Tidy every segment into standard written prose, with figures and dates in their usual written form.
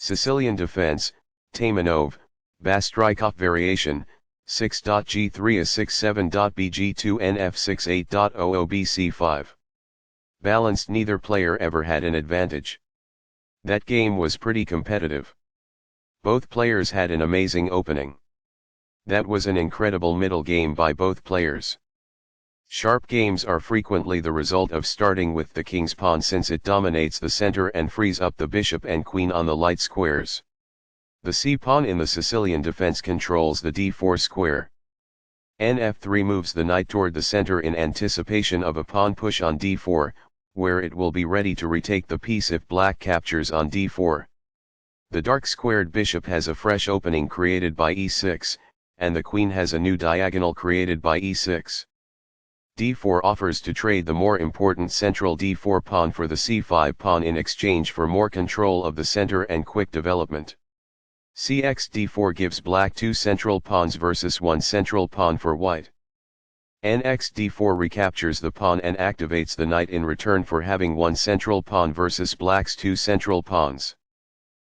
Sicilian defense, Taimanov, Bastrikov variation, 6.G3 a 67.BG2 NF68.00BC5. Balanced, neither player ever had an advantage. That game was pretty competitive. Both players had an amazing opening. That was an incredible middle game by both players. Sharp games are frequently the result of starting with the king's pawn, since it dominates the center and frees up the bishop and queen on the light squares. The c-pawn in the Sicilian defense controls the d4 square. Nf3 moves the knight toward the center in anticipation of a pawn push on d4, where it will be ready to retake the piece if black captures on d4. The dark squared bishop has a fresh opening created by e6, and the queen has a new diagonal created by e6. d4 offers to trade the more important central d4 pawn for the c5 pawn in exchange for more control of the center and quick development. Cx d4 gives black two central pawns versus one central pawn for white. Nx d4 recaptures the pawn and activates the knight in return for having one central pawn versus black's two central pawns.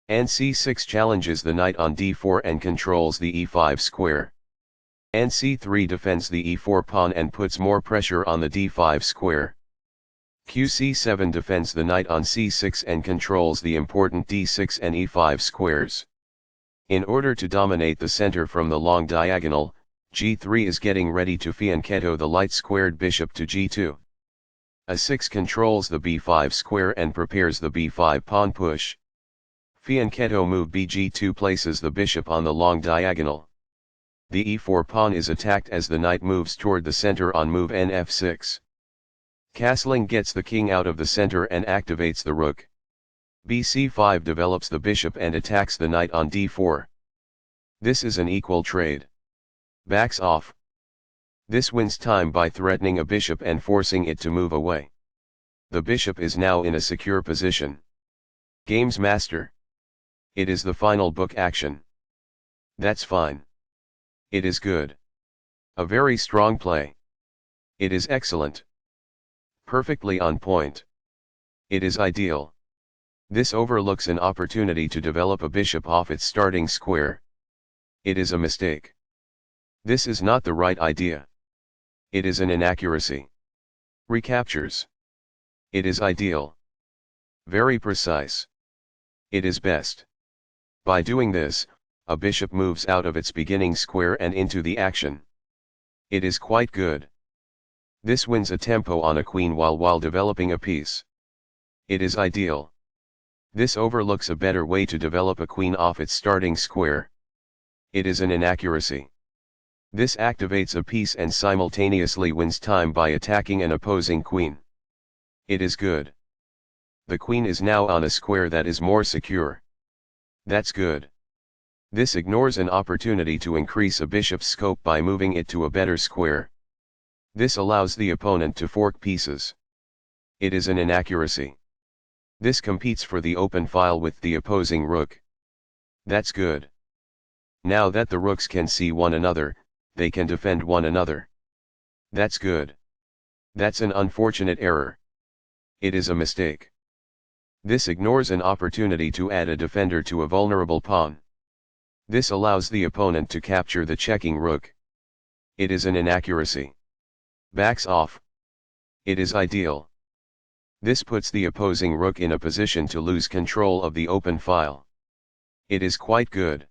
Nc6 challenges the knight on d4 and controls the e5 square. Nc3 defends the e4 pawn and puts more pressure on the d5 square. Qc7 defends the knight on c6 and controls the important d6 and e5 squares. In order to dominate the center from the long diagonal, g3 is getting ready to fianchetto the light squared bishop to g2. a6 controls the b5 square and prepares the b5 pawn push. Fianchetto move bg2 places the bishop on the long diagonal. The e4 pawn is attacked as the knight moves toward the center on move nf6. Castling gets the king out of the center and activates the rook. bc5 develops the bishop and attacks the knight on d4. This is an equal trade. Backs off. This wins time by threatening a bishop and forcing it to move away. The bishop is now in a secure position. Game's master. It is the final book action. That's fine. It is good. A very strong play. It is excellent. Perfectly on point. It is ideal. This overlooks an opportunity to develop a bishop off its starting square. It is a mistake. This is not the right idea. It is an inaccuracy. Recaptures. It is ideal. Very precise. It is best. By doing this, a bishop moves out of its beginning square and into the action. It is quite good. This wins a tempo on a queen while developing a piece. It is ideal. This overlooks a better way to develop a queen off its starting square. It is an inaccuracy. This activates a piece and simultaneously wins time by attacking an opposing queen. It is good. The queen is now on a square that is more secure. That's good. This ignores an opportunity to increase a bishop's scope by moving it to a better square. This allows the opponent to fork pieces. It is an inaccuracy. This competes for the open file with the opposing rook. That's good. Now that the rooks can see one another, they can defend one another. That's good. That's an unfortunate error. It is a mistake. This ignores an opportunity to add a defender to a vulnerable pawn. This allows the opponent to capture the checking rook. It is an inaccuracy. Backs off. It is ideal. This puts the opposing rook in a position to lose control of the open file. It is quite good.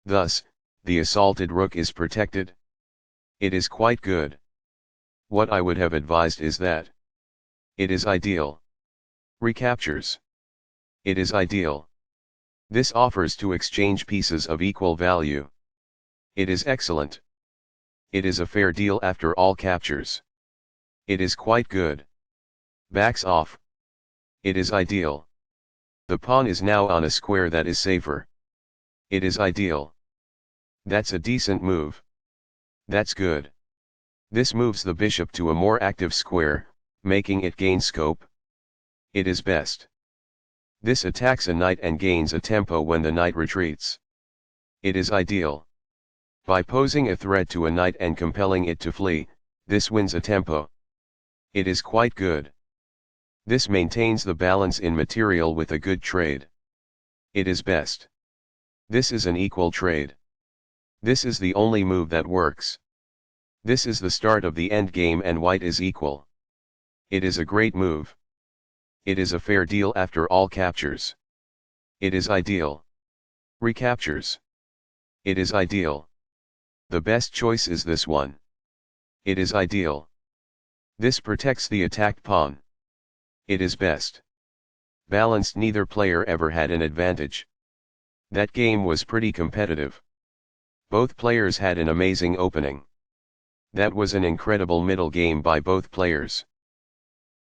Thus, the assaulted rook is protected. It is quite good. What I would have advised is that. It is ideal. Recaptures. It is ideal. This offers to exchange pieces of equal value. It is excellent. It is a fair deal after all captures. It is quite good. Backs off. It is ideal. The pawn is now on a square that is safer. It is ideal. That's a decent move. That's good. This moves the bishop to a more active square, making it gain scope. It is best. This attacks a knight and gains a tempo when the knight retreats. It is ideal. By posing a threat to a knight and compelling it to flee, this wins a tempo. It is quite good. This maintains the balance in material with a good trade. It is best. This is an equal trade. This is the only move that works. This is the start of the endgame and white is equal. It is a great move. It is a fair deal after all captures. It is ideal. Recaptures. It is ideal. The best choice is this one. It is ideal. This protects the attacked pawn. It is best. Balanced, neither player ever had an advantage. That game was pretty competitive. Both players had an amazing opening. That was an incredible middle game by both players.